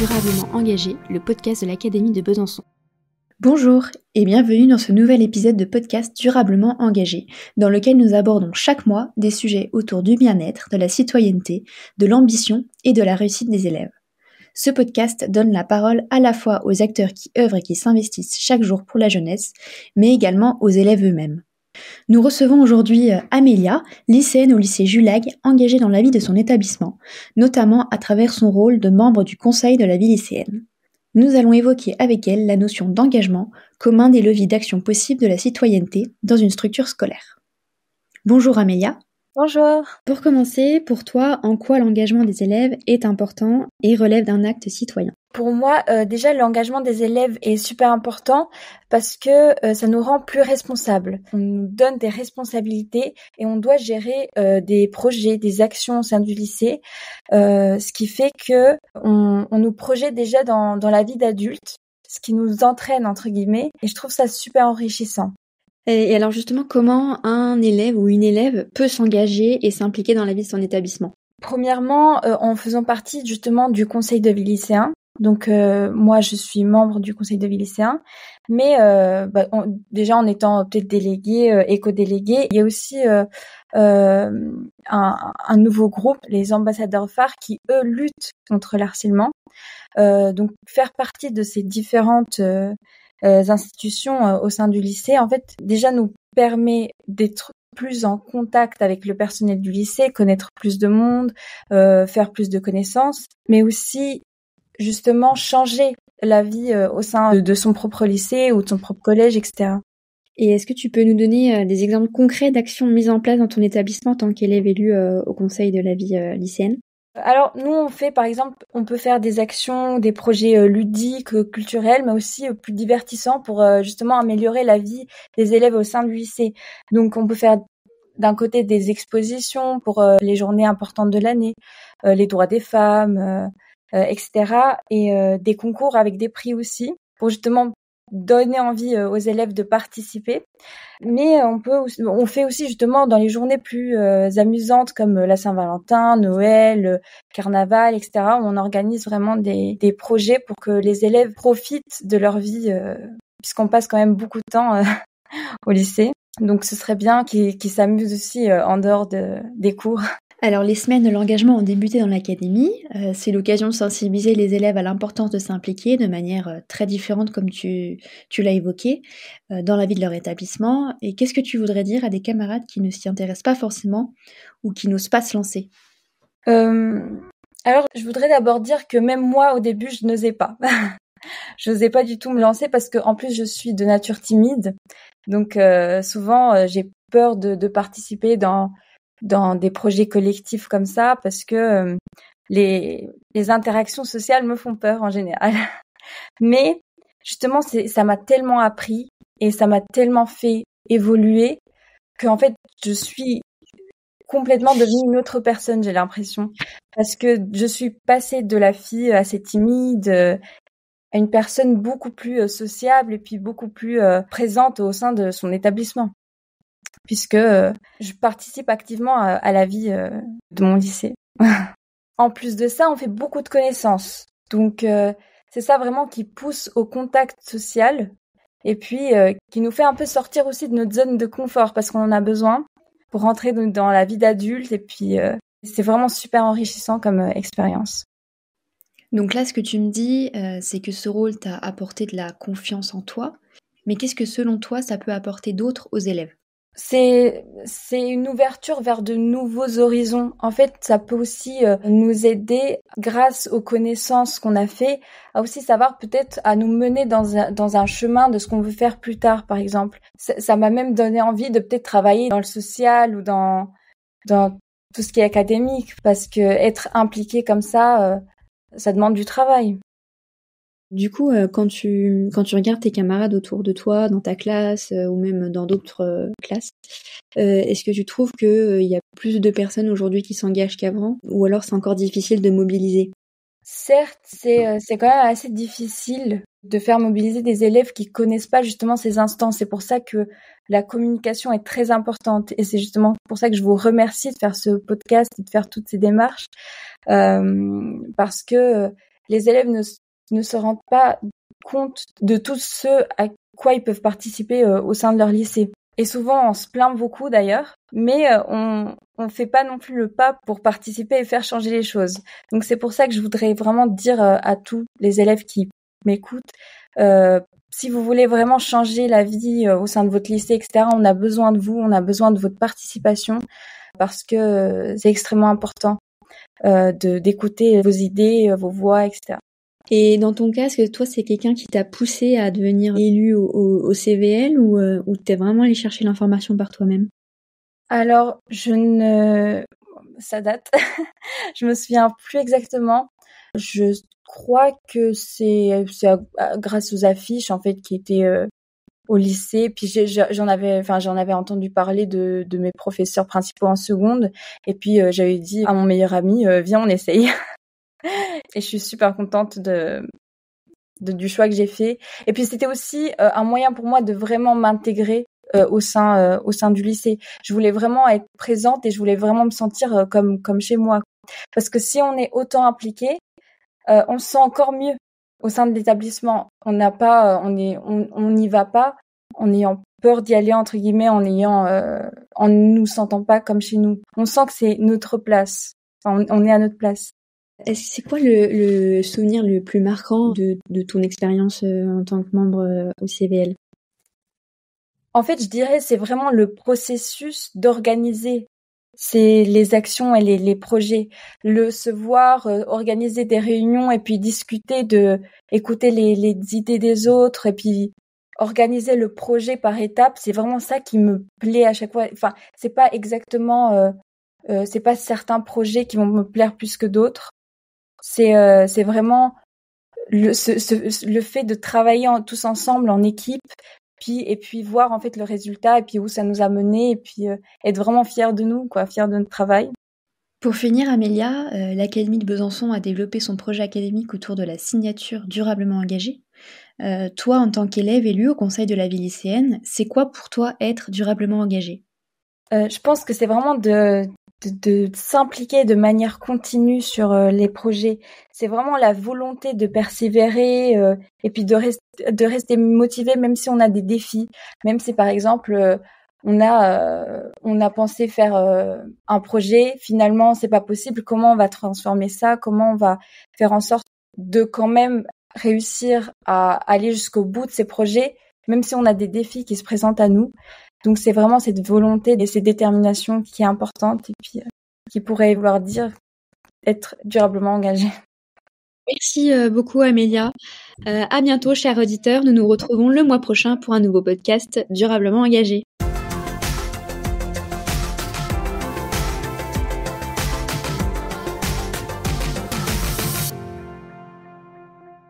Durablement engagé, le podcast de l'Académie de Besançon. Bonjour et bienvenue dans ce nouvel épisode de podcast Durablement engagé, dans lequel nous abordons chaque mois des sujets autour du bien-être, de la citoyenneté, de l'ambition et de la réussite des élèves. Ce podcast donne la parole à la fois aux acteurs qui œuvrent et qui s'investissent chaque jour pour la jeunesse, mais également aux élèves eux-mêmes. Nous recevons aujourd'hui Amélia, lycéenne au lycée Julag, engagée dans la vie de son établissement, notamment à travers son rôle de membre du conseil de la vie lycéenne. Nous allons évoquer avec elle la notion d'engagement comme un des leviers d'action possibles de la citoyenneté dans une structure scolaire. Bonjour Amélia. Bonjour. Pour commencer, pour toi, en quoi l'engagement des élèves est important et relève d'un acte citoyen ? Pour moi, déjà, l'engagement des élèves est super important parce que ça nous rend plus responsables. On nous donne des responsabilités et on doit gérer des projets, des actions au sein du lycée, ce qui fait que on nous projette déjà dans la vie d'adulte, ce qui nous entraîne entre guillemets. Et je trouve ça super enrichissant. Et alors justement, comment un élève ou une élève peut s'engager et s'impliquer dans la vie de son établissement ? Premièrement, en faisant partie justement du conseil de vie lycéen. Donc moi, je suis membre du conseil de vie lycéen, mais déjà en étant peut-être délégué, éco-délégué, il y a aussi un nouveau groupe, les ambassadeurs phares, qui eux luttent contre le harcèlement. Donc faire partie de ces différentes institutions au sein du lycée, en fait, déjà nous permet d'être plus en contact avec le personnel du lycée, connaître plus de monde, faire plus de connaissances, mais aussi justement changer la vie au sein de son propre lycée ou de son propre collège, etc. Et est-ce que tu peux nous donner des exemples concrets d'actions mises en place dans ton établissement en tant qu'élève élu au conseil de la vie lycéenne ? Alors nous on fait par exemple, on peut faire des actions, des projets ludiques, culturels, mais aussi plus divertissants pour justement améliorer la vie des élèves au sein du lycée. Donc on peut faire d'un côté des expositions pour les journées importantes de l'année, les droits des femmes, etc. Et des concours avec des prix aussi pour justement donner envie aux élèves de participer. Mais on fait aussi justement dans les journées plus amusantes comme la Saint-Valentin, Noël, Carnaval, etc. où on organise vraiment des projets pour que les élèves profitent de leur vie puisqu'on passe quand même beaucoup de temps au lycée. Donc ce serait bien qu'ils s'amusent aussi en dehors des cours. Alors les semaines de l'engagement ont débuté dans l'académie, c'est l'occasion de sensibiliser les élèves à l'importance de s'impliquer de manière très différente comme tu l'as évoqué, dans la vie de leur établissement. Et qu'est-ce que tu voudrais dire à des camarades qui ne s'y intéressent pas forcément ou qui n'osent pas se lancer ? Alors je voudrais d'abord dire que même moi au début je n'osais pas. Je n'osais pas du tout me lancer parce que en plus je suis de nature timide, donc souvent j'ai peur de participer dans des projets collectifs comme ça parce que les interactions sociales me font peur en général. Mais justement, ça m'a tellement appris et ça m'a tellement fait évoluer qu'en fait, je suis complètement devenue une autre personne, j'ai l'impression. Parce que je suis passée de la fille assez timide à une personne beaucoup plus sociable et puis beaucoup plus présente au sein de son établissement. Puisque je participe activement à la vie de mon lycée. En plus de ça, on fait beaucoup de connaissances. Donc, c'est ça vraiment qui pousse au contact social et puis qui nous fait un peu sortir aussi de notre zone de confort parce qu'on en a besoin pour rentrer dans la vie d'adulte et puis c'est vraiment super enrichissant comme expérience. Donc là, ce que tu me dis, c'est que ce rôle t'a apporté de la confiance en toi, mais qu'est-ce que selon toi, ça peut apporter d'autre aux élèves ? C'est une ouverture vers de nouveaux horizons. En fait, ça peut aussi nous aider, grâce aux connaissances qu'on a fait, à aussi savoir peut-être à nous mener dans un chemin de ce qu'on veut faire plus tard, par exemple. Ça m'a même donné envie de peut-être travailler dans le social ou dans tout ce qui est académique, parce que être impliqué comme ça demande du travail. Du coup, quand tu regardes tes camarades autour de toi, dans ta classe ou même dans d'autres classes, est-ce que tu trouves qu'il y a plus de personnes aujourd'hui qui s'engagent qu'avant, ou alors c'est encore difficile de mobiliser ? Certes, c'est quand même assez difficile de faire mobiliser des élèves qui connaissent pas justement ces instances. C'est pour ça que la communication est très importante et c'est justement pour ça que je vous remercie de faire ce podcast et de faire toutes ces démarches parce que les élèves ne se rendent pas compte de tout ce à quoi ils peuvent participer au sein de leur lycée. Et souvent, on se plaint beaucoup d'ailleurs, mais on fait pas non plus le pas pour participer et faire changer les choses. Donc c'est pour ça que je voudrais vraiment dire à tous les élèves qui m'écoutent, si vous voulez vraiment changer la vie au sein de votre lycée, etc., on a besoin de vous, on a besoin de votre participation parce que c'est extrêmement important d'écouter vos idées, vos voix, etc. Et dans ton cas, est-ce que toi, c'est quelqu'un qui t'a poussé à devenir élu au CVL ou t'es vraiment allé chercher l'information par toi-même? Alors, ça date. Je me souviens plus exactement. Je crois que c'est grâce aux affiches en fait qui étaient au lycée. Puis j'en avais entendu parler de mes professeurs principaux en seconde. Et puis j'avais dit à mon meilleur ami, viens, on essaye. Et je suis super contente du choix que j'ai fait. Et puis c'était aussi un moyen pour moi de vraiment m'intégrer au sein du lycée. Je voulais vraiment être présente et je voulais vraiment me sentir comme chez moi. Parce que si on est autant impliqué, on se sent encore mieux au sein de l'établissement. On n'y va pas en ayant peur d'y aller entre guillemets, en nous sentant pas comme chez nous. On sent que c'est notre place. Enfin, on est à notre place. C'est quoi le souvenir le plus marquant de ton expérience en tant que membre au CVL? En fait, je dirais c'est vraiment le processus d'organiser les actions et les projets, se voir organiser des réunions et puis discuter écouter les idées des autres et puis organiser le projet par étapes, c'est vraiment ça qui me plaît à chaque fois. Enfin, c'est pas exactement c'est pas certains projets qui vont me plaire plus que d'autres. C'est vraiment le fait de travailler tous ensemble en équipe, et puis voir en fait le résultat et puis où ça nous a mené et puis être vraiment fiers de nous, fiers de notre travail. Pour finir, Amélia, l'Académie de Besançon a développé son projet académique autour de la signature durablement engagée. Toi, en tant qu'élève élu au conseil de la vie lycéenne, c'est quoi pour toi être durablement engagé? Je pense que c'est vraiment de s'impliquer de manière continue sur les projets. C'est vraiment la volonté de persévérer et puis de rester motivé même si on a des défis, même si par exemple on a pensé faire un projet, finalement c'est pas possible, comment on va transformer ça, comment on va faire en sorte de quand même réussir à aller jusqu'au bout de ces projets, même si on a des défis qui se présentent à nous. Donc c'est vraiment cette volonté et cette détermination qui est importante et puis qui pourrait vouloir dire être durablement engagé. Merci beaucoup Amélia. À bientôt chers auditeurs, nous nous retrouvons le mois prochain pour un nouveau podcast durablement engagé.